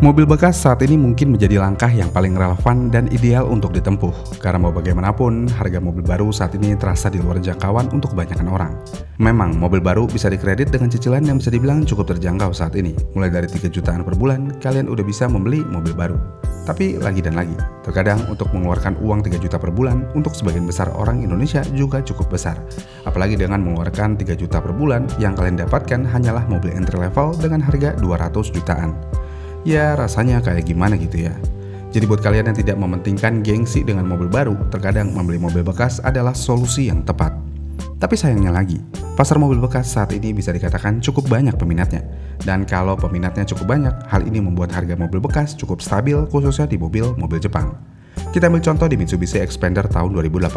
Mobil bekas saat ini mungkin menjadi langkah yang paling relevan dan ideal untuk ditempuh, karena mau bagaimanapun, harga mobil baru saat ini terasa di luar jangkauan untuk kebanyakan orang. Memang, mobil baru bisa dikredit dengan cicilan yang bisa dibilang cukup terjangkau saat ini. Mulai dari 3 jutaan per bulan, kalian udah bisa membeli mobil baru. Tapi lagi dan lagi, terkadang untuk mengeluarkan uang 3 juta per bulan untuk sebagian besar orang Indonesia juga cukup besar. Apalagi dengan mengeluarkan 3 juta per bulan, yang kalian dapatkan hanyalah mobil entry level dengan harga 200 jutaan. Ya rasanya kayak gimana gitu ya. Jadi buat kalian yang tidak mementingkan gengsi dengan mobil baru, terkadang membeli mobil bekas adalah solusi yang tepat. Tapi sayangnya lagi, pasar mobil bekas saat ini bisa dikatakan cukup banyak peminatnya. Dan kalau peminatnya cukup banyak, hal ini membuat harga mobil bekas cukup stabil khususnya di mobil Jepang. Kita ambil contoh di Mitsubishi Xpander tahun 2018.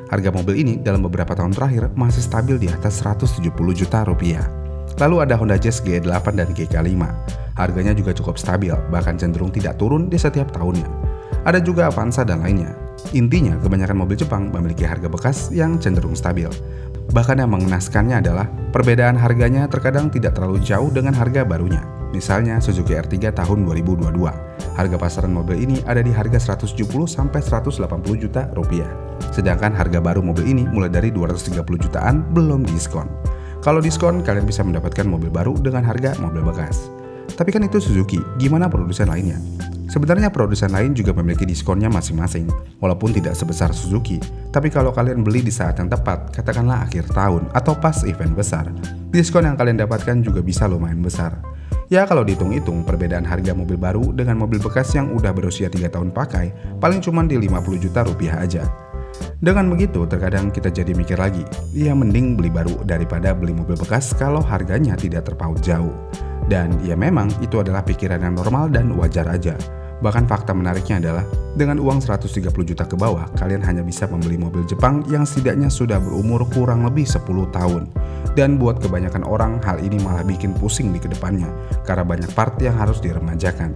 Harga mobil ini dalam beberapa tahun terakhir masih stabil di atas 170 juta rupiah. Lalu ada Honda Jazz GE8 dan GK5. Harganya juga cukup stabil, bahkan cenderung tidak turun di setiap tahunnya. Ada juga Avanza dan lainnya. Intinya, kebanyakan mobil Jepang memiliki harga bekas yang cenderung stabil. Bahkan yang mengenaskannya adalah perbedaan harganya terkadang tidak terlalu jauh dengan harga barunya. Misalnya Suzuki R3 tahun 2022. Harga pasaran mobil ini ada di harga 170-180 juta rupiah. Sedangkan harga baru mobil ini mulai dari 230 jutaan belum diskon. Kalau diskon, kalian bisa mendapatkan mobil baru dengan harga mobil bekas. Tapi kan itu Suzuki, gimana produsen lainnya? Sebenarnya produsen lain juga memiliki diskonnya masing-masing, walaupun tidak sebesar Suzuki. Tapi kalau kalian beli di saat yang tepat, katakanlah akhir tahun atau pas event besar, diskon yang kalian dapatkan juga bisa lumayan besar. Ya kalau dihitung-hitung, perbedaan harga mobil baru dengan mobil bekas yang udah berusia 3 tahun pakai, paling cuma di 50 juta rupiah aja. Dengan begitu, terkadang kita jadi mikir lagi, ya mending beli baru daripada beli mobil bekas kalau harganya tidak terpaut jauh. Dan ya memang itu adalah pikiran yang normal dan wajar aja. Bahkan fakta menariknya adalah, dengan uang 130 juta ke bawah, kalian hanya bisa membeli mobil Jepang yang setidaknya sudah berumur kurang lebih 10 tahun. Dan buat kebanyakan orang, hal ini malah bikin pusing di kedepannya, karena banyak part yang harus diremajakan.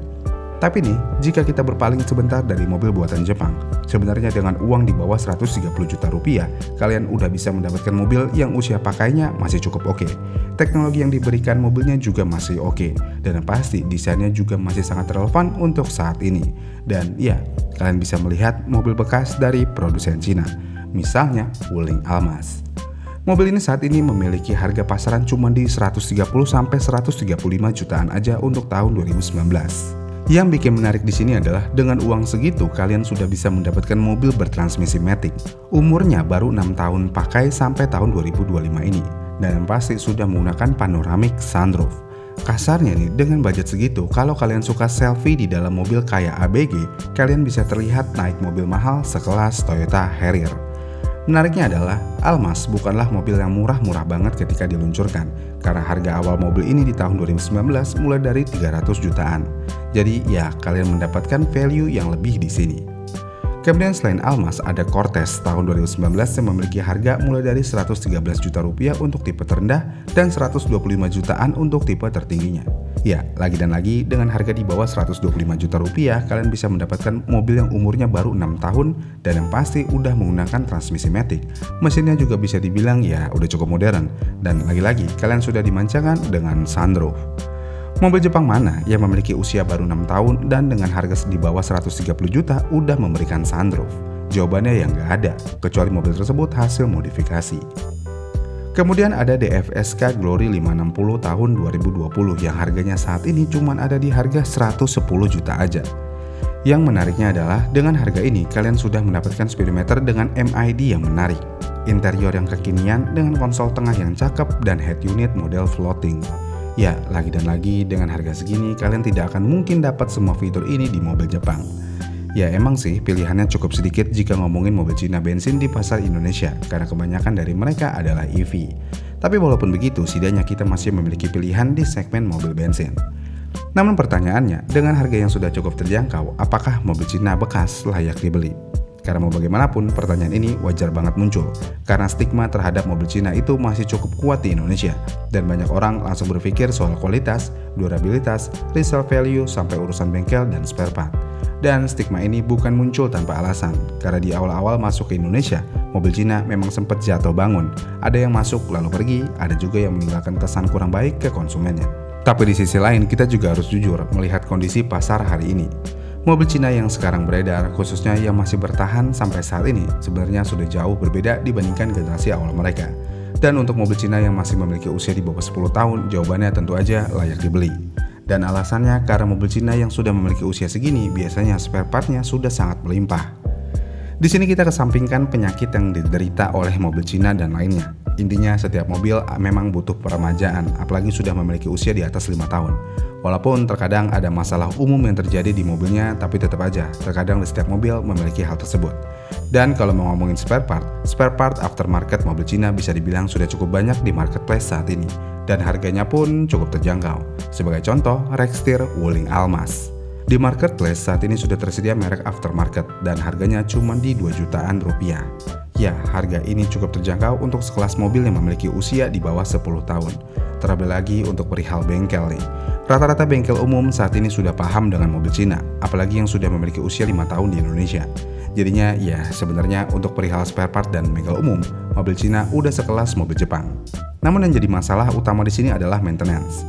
Tapi nih, jika kita berpaling sebentar dari mobil buatan Jepang, sebenarnya dengan uang di bawah 130 juta rupiah, kalian udah bisa mendapatkan mobil yang usia pakainya masih cukup oke. Teknologi yang diberikan mobilnya juga masih oke, dan yang pasti desainnya juga masih sangat relevan untuk saat ini. Dan ya, kalian bisa melihat mobil bekas dari produsen Cina, misalnya Wuling Almas. Mobil ini saat ini memiliki harga pasaran cuma di 130-135 jutaan aja untuk tahun 2019. Yang bikin menarik di sini adalah dengan uang segitu kalian sudah bisa mendapatkan mobil bertransmisi matic. Umurnya baru 6 tahun pakai sampai tahun 2025 ini. Dan yang pasti sudah menggunakan panoramic sunroof. Kasarnya nih, dengan budget segitu, kalau kalian suka selfie di dalam mobil kayak ABG, kalian bisa terlihat naik mobil mahal sekelas Toyota Harrier. Menariknya adalah, Almas bukanlah mobil yang murah-murah banget ketika diluncurkan, karena harga awal mobil ini di tahun 2019 mulai dari 300 jutaan. Jadi ya, kalian mendapatkan value yang lebih di sini. Kemudian selain Almas, ada Cortez tahun 2019 yang memiliki harga mulai dari 113 juta rupiah untuk tipe terendah dan 125 jutaan untuk tipe tertingginya. Ya, lagi dan lagi, dengan harga di bawah 125 juta rupiah, kalian bisa mendapatkan mobil yang umurnya baru 6 tahun dan yang pasti udah menggunakan transmisi matic. Mesinnya juga bisa dibilang ya udah cukup modern, dan lagi-lagi kalian sudah dimanjakan dengan sunroof. Mobil Jepang mana yang memiliki usia baru 6 tahun dan dengan harga di bawah 130 juta udah memberikan sunroof? Jawabannya ya nggak ada, kecuali mobil tersebut hasil modifikasi. Kemudian ada DFSK Glory 560 tahun 2020 yang harganya saat ini cuma ada di harga 110 juta aja. Yang menariknya adalah dengan harga ini kalian sudah mendapatkan speedometer dengan MID yang menarik, interior yang kekinian dengan konsol tengah yang cakep dan head unit model floating. Ya, lagi dan lagi dengan harga segini kalian tidak akan mungkin dapat semua fitur ini di mobil Jepang. Ya emang sih pilihannya cukup sedikit jika ngomongin mobil Cina bensin di pasar Indonesia, karena kebanyakan dari mereka adalah EV. Tapi walaupun begitu, setidaknya kita masih memiliki pilihan di segmen mobil bensin. Namun pertanyaannya, dengan harga yang sudah cukup terjangkau, apakah mobil Cina bekas layak dibeli? Karena mau bagaimanapun, pertanyaan ini wajar banget muncul, karena stigma terhadap mobil Cina itu masih cukup kuat di Indonesia, dan banyak orang langsung berpikir soal kualitas, durabilitas, resale value, sampai urusan bengkel dan spare part. Dan stigma ini bukan muncul tanpa alasan, karena di awal-awal masuk ke Indonesia, mobil Cina memang sempat jatuh bangun. Ada yang masuk lalu pergi, ada juga yang meninggalkan kesan kurang baik ke konsumennya. Tapi di sisi lain, kita juga harus jujur melihat kondisi pasar hari ini. Mobil Cina yang sekarang beredar, khususnya yang masih bertahan sampai saat ini, sebenarnya sudah jauh berbeda dibandingkan generasi awal mereka. Dan untuk mobil Cina yang masih memiliki usia di bawah 10 tahun, jawabannya tentu aja layak dibeli. Dan alasannya karena mobil Cina yang sudah memiliki usia segini, biasanya spare partnya sudah sangat melimpah. Di sini kita kesampingkan penyakit yang diderita oleh mobil Cina dan lainnya. Intinya setiap mobil memang butuh peremajaan, apalagi sudah memiliki usia di atas 5 tahun. Walaupun terkadang ada masalah umum yang terjadi di mobilnya, tapi tetap aja terkadang di setiap mobil memiliki hal tersebut. Dan kalau mau ngomongin spare part aftermarket mobil Cina bisa dibilang sudah cukup banyak di marketplace saat ini. Dan harganya pun cukup terjangkau. Sebagai contoh, Rextir Wuling Almas. Di marketplace saat ini sudah tersedia merek aftermarket dan harganya cuma di 2 jutaan rupiah. Ya, harga ini cukup terjangkau untuk sekelas mobil yang memiliki usia di bawah 10 tahun. Terlebih lagi untuk perihal bengkel nih. Rata-rata bengkel umum saat ini sudah paham dengan mobil Cina, apalagi yang sudah memiliki usia 5 tahun di Indonesia. Jadinya ya sebenarnya untuk perihal spare part dan bengkel umum, mobil Cina udah sekelas mobil Jepang. Namun yang jadi masalah utama di sini adalah maintenance.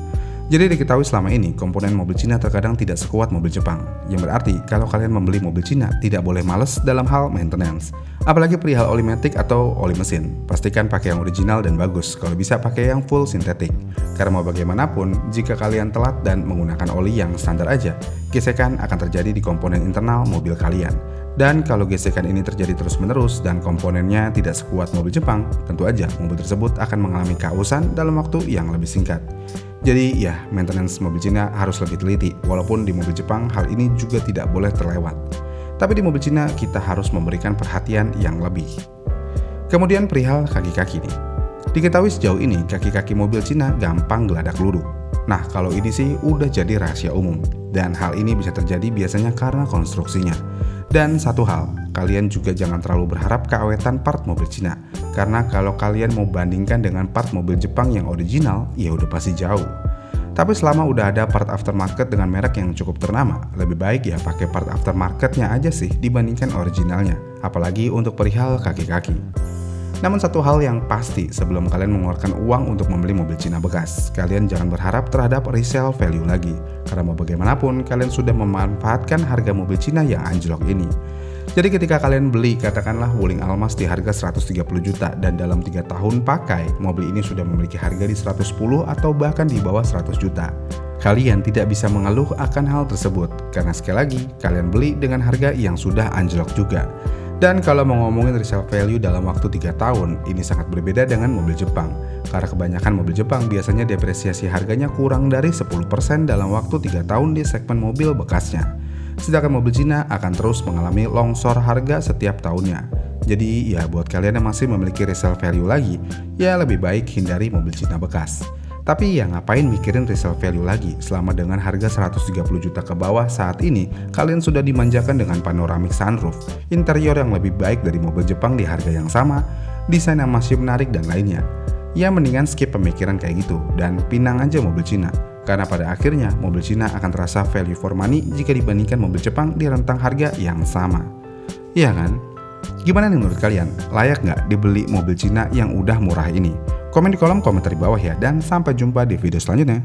Jadi diketahui selama ini komponen mobil Cina terkadang tidak sekuat mobil Jepang. Yang berarti kalau kalian membeli mobil Cina tidak boleh males dalam hal maintenance. Apalagi perihal oli matic atau oli mesin. Pastikan pakai yang original dan bagus, kalau bisa pakai yang full sintetik. Karena mau bagaimanapun, jika kalian telat dan menggunakan oli yang standar aja, gesekan akan terjadi di komponen internal mobil kalian. Dan kalau gesekan ini terjadi terus-menerus dan komponennya tidak sekuat mobil Jepang, tentu aja mobil tersebut akan mengalami keausan dalam waktu yang lebih singkat. Jadi ya, maintenance mobil Cina harus lebih teliti, walaupun di mobil Jepang hal ini juga tidak boleh terlewat. Tapi di mobil Cina kita harus memberikan perhatian yang lebih. Kemudian perihal kaki-kaki nih. Diketahui sejauh ini kaki-kaki mobil Cina gampang geladak luruh. Nah, kalau ini sih udah jadi rahasia umum. Dan hal ini bisa terjadi biasanya karena konstruksinya. Dan satu hal, kalian juga jangan terlalu berharap keawetan part mobil Cina. Karena kalau kalian mau bandingkan dengan part mobil Jepang yang original, ya udah pasti jauh. Tapi selama udah ada part aftermarket dengan merek yang cukup ternama, lebih baik ya pakai part aftermarketnya aja sih dibandingkan originalnya. Apalagi untuk perihal kaki-kaki. Namun satu hal yang pasti sebelum kalian mengeluarkan uang untuk membeli mobil Cina bekas, kalian jangan berharap terhadap resale value lagi. Karena mau bagaimanapun, kalian sudah memanfaatkan harga mobil Cina yang anjlok ini. Jadi ketika kalian beli katakanlah Wuling Almas di harga 130 juta dan dalam 3 tahun pakai, mobil ini sudah memiliki harga di 110 atau bahkan di bawah 100 juta. Kalian tidak bisa mengeluh akan hal tersebut, karena sekali lagi kalian beli dengan harga yang sudah anjlok juga. Dan kalau mau ngomongin resale value dalam waktu 3 tahun, ini sangat berbeda dengan mobil Jepang. Karena kebanyakan mobil Jepang biasanya depresiasi harganya kurang dari 10% dalam waktu 3 tahun di segmen mobil bekasnya. Sedangkan mobil Cina akan terus mengalami longsor harga setiap tahunnya. Jadi ya buat kalian yang masih memiliki resale value lagi, ya lebih baik hindari mobil Cina bekas. Tapi ya ngapain mikirin resale value lagi selama dengan harga 130 juta ke bawah saat ini kalian sudah dimanjakan dengan panoramic sunroof, interior yang lebih baik dari mobil Jepang di harga yang sama, desain yang masih menarik dan lainnya. Ya mendingan skip pemikiran kayak gitu dan pinang aja mobil Cina. Karena pada akhirnya mobil Cina akan terasa value for money jika dibandingkan mobil Jepang di rentang harga yang sama. Iya kan? Gimana nih menurut kalian? Layak nggak dibeli mobil Cina yang udah murah ini? Komen di kolom komentar di bawah ya, dan sampai jumpa di video selanjutnya.